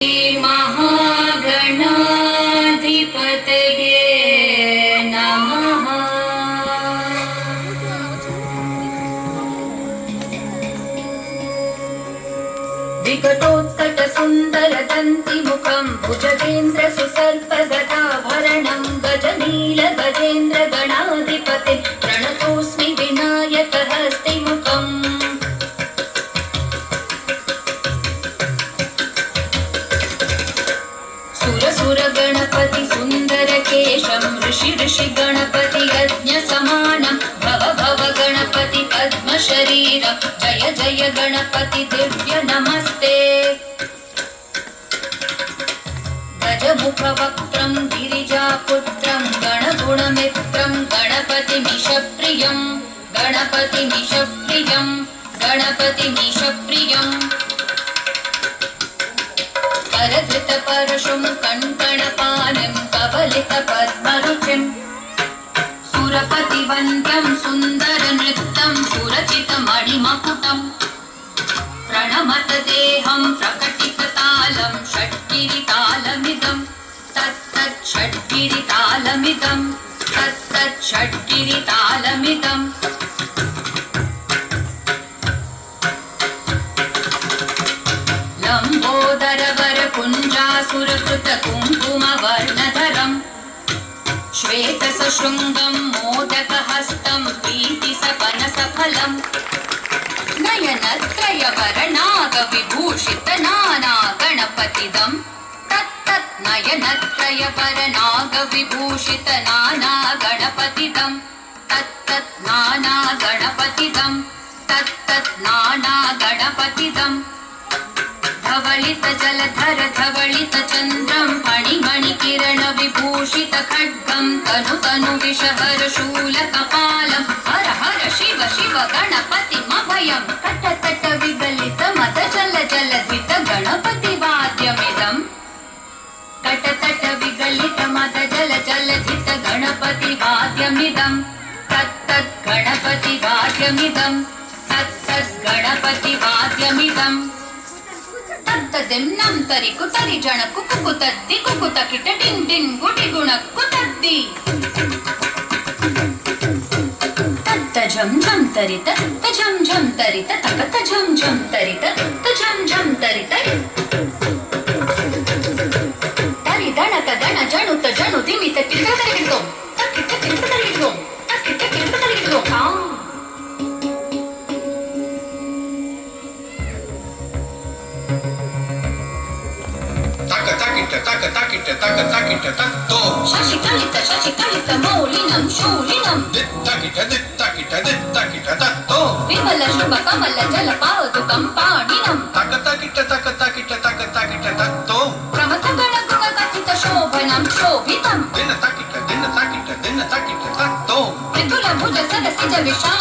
महागणाधिपतये नमः। विकटोत्कटसुन्दरदन्तिमुखं भुजगेन्द्रसुसर्पगदाभरणं गजनीलगजेन्द्रगणाधिपते प्रणतोऽस्मि विनायकहस्तिमुखम्। सुरसुरगणपति सुन्दरकेशं ऋषि गणपति यज्ञसमानं भव भव गणपति पद्मशरीरं जय जय गणपति दिव्य नमस्ते। गजमुखवक्त्रं गिरिजापुत्रं गणगुणमित्रं गणपतिमीशप्रियं गणपतिमीशप्रियं गणपतिमीशप्रियं। करधृतपरशुं कङ्कणपाणिं कबलितपद्मरुचिं सुरपतिवन्द्यं सुन्दरनृत्यं सुरचितमणिमकुटम्। प्रणमत देहं प्रकटिततालं षट्गिरितालमिदं तत्तत् षट्गिरितालमिदं तत्तत् षट्गिरितालमिदम्। लम्बोदरवरकुञ्जासुरकृतकुङ्कुमवर्णधरं श्वेतसशृङ्गं मोदकहस्तं प्रीतिसपनसफलं नयनत्रयवरनागविभूषितनानागणपतिदं तत्तत् नयनत्रयवरनागविभूषितनानागणपतिदं तत्तत् नानागणपतिदं तत्तत् नानागणपतिदम्। धवलित जलधर धवलित चन्द्रं फणिमणिकिरण विभूषित खड्गं तनु तनु विषहर शूलकपालं हर हर शिव शिव गणपतिमभयं कटतट विगलित मद जल जलधित गणपति वाद्यमिदं कटतट विगलित मद जल जलधित गणपति वाद्यमिदं तत्तत् गणपति वाद्यमिदं तत्तत् गणपति वाद्यमिदं। तद्दिं तरि कुतरि जण कुकु तद्दि कुकुत किट डिं डिं गुडि गुण कुतद्दि तज्जं झं तरित तजं झं तरित तक तजं झं तरित तजं झं तरित तरि दणक दण जणुत जणु दिमित किट तरितो तकिट किट तरितो तकिट किट तरितो आ ताकिट तत्तो शशिकलित मौलिनं शूलिनं दित्ताकिट तत्तो विमल शुभ कमल जल पादुकं पाणिनं ताकिट तत्तो प्रमथ गण गुण कथित शोभनं शोभितं दिन ताकिट तत्तो त्रिपुर भुज सदसिज विशाल